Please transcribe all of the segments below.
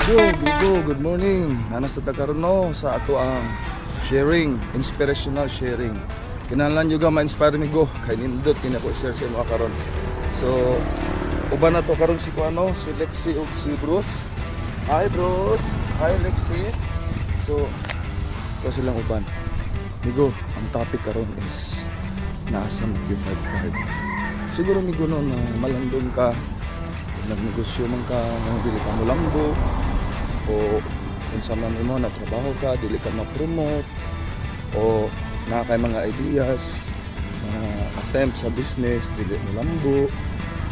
Good morning. Nana sa takaron no sa ato ang sharing, inspirational sharing. Kinahanglan juga ma-inspire mi go kay nindot kini ko share sa mga karon. So uban na to karon si Kuano, si Lexi ug si Bruce. Hi Bruce, hi Lexi. So to silang uban. Migo, ang topic karon is nasa mag-5-5. Siguro migo no na malandong ka, nagnegosyo man ka, dili ka mo lambo, o kung sa man mo na trabaho ka, dili ka ma-promote, o na kay mga ideas, attempt sa business, dili mo lambo.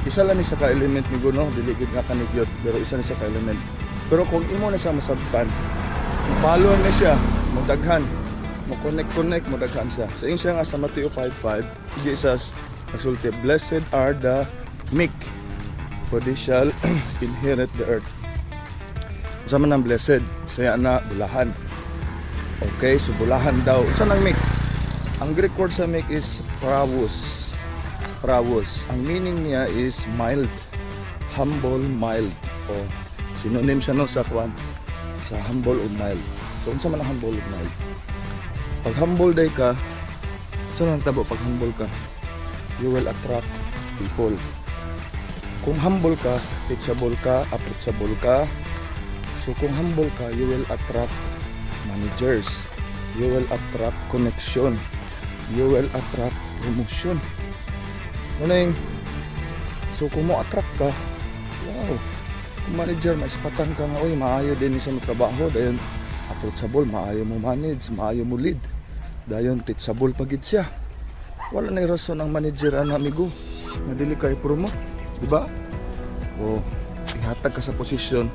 Isa lang ni sa ka-element ni Guno, dili gid nga kanigyot, pero isa ni sa ka-element. Pero kung imo na sa masabtan, follow na siya, magdaghan, mo connect, mo daghan siya. So yung siya nga sa Mateo 5:5, Jesus nagsulti, blessed are the meek, for they shall inherit the earth. Sama ng blessed, saya na bulahan. Okay, so bulahan daw. Saan ang meek? Ang Greek word sa meek is pravos. Pravos. Ang meaning niya is mild. Humble, mild. O synonym siya no sa kwan, sa humble o mild. So unsa man ang humble o mild? Pag humble day ka, saan ang tabo pag humble ka? You will attract people. Kung humble ka, teachable ka, approachable ka. So kung humble ka, you will attract managers. You will attract connection. You will attract promotion. Ano. So kung mo attract ka, wow. Kung manager, maisipatan ka nga, oy, maayo din sa trabaho. Dayon approachable, maayo mo manage, maayo mo lead. Dayon teachable pagid siya. Wala na rason ang manager ang amigo. Nadili ka i-promote. Diba? O ihatag ka sa posisyon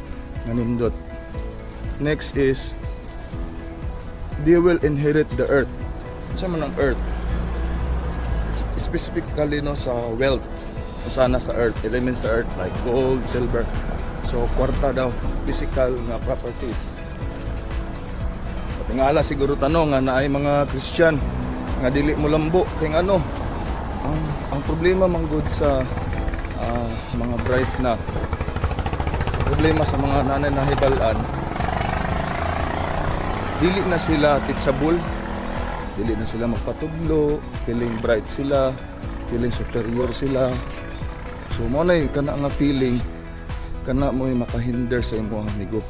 na nindot. Next is they will inherit the earth. Saan man ang earth? Specifically no sa wealth. O sana sa earth, elements sa earth like gold, silver. So kwarta daw, physical nga properties. Tingala siguro tanong nga na ay mga Christian nga dili mo lambo kay ano. Ang problema man good sa mga bright na problema sa mga nanay na hibalan, dili na sila teachable, dili na sila magpatudlo, feeling bright sila, feeling superior sila. So mo na kana nga feeling kana mo makahinder sa imong amigo.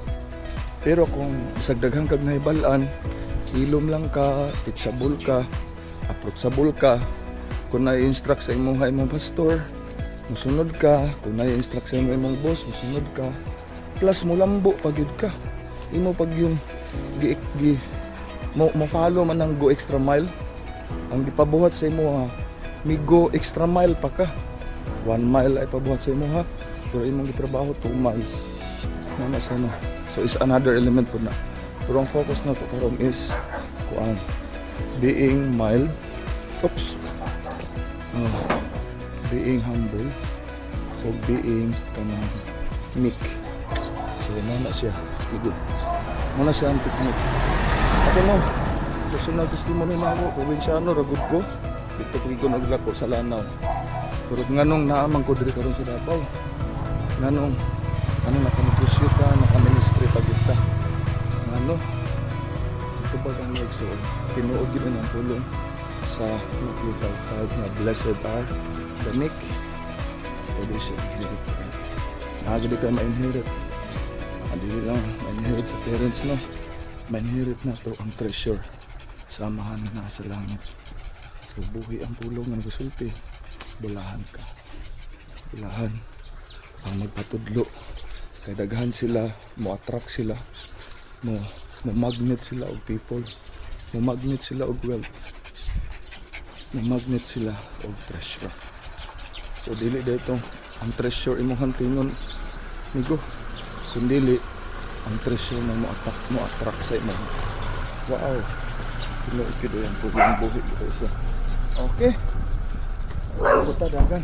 Pero kung sagdaghang kag nahibalan, ilom lang ka, teachable ka, approachable ka, kung na-instruct sa imong pastor, musunod ka. Kung na-instruct sa imong boss, musunod ka. Plus mo lambo pagid ka. Imo pag yung mo follow man ang go extra mile. Ang gipabuhat sa imo ha, mi go extra mile pa ka. 1 mile ay pabuhat sa imo ha. Pero imong gitrabaho 2 miles. Nana sana. So is another element po na. Pero ang focus na to karon is kuan, being mild. Oops. Being humble o being kanang meek. So na siya good. Muna siya ang technique. Ako mo, personal testimony na ako, probinsyano, ragod ko. Dito ko naglako sa Lanao. Pero nganong naamang ko diri karon sa Davao. Nganong nakanegosyo ka, nakaministry pagit ka. Ngano? Ito ba ang nagsuod? Tinuod yun ang pulong sa Matthew 5:5 na blessed are the meek, for they shall inherit the earth. Nakagadi ka ma-inherit. Hindi lang ma-inherit sa parents, no? Ma-inherit na to ang treasure. Samahan na sa langit. So buhi ang pulong ng gusulti. Bulahan ka. Bulahan. Ang magpatudlo. Kay daghan sila, mo-attract sila. Mo-magnet sila og people. Mo-magnet sila og wealth. Magnet sila o treasure. So dili dito ang treasure imong hantingon migo, kundi ang treasure na mo attract sa imo. Wow, kilo ikid yan po yung buhi dito siya. Okay, puta dagan.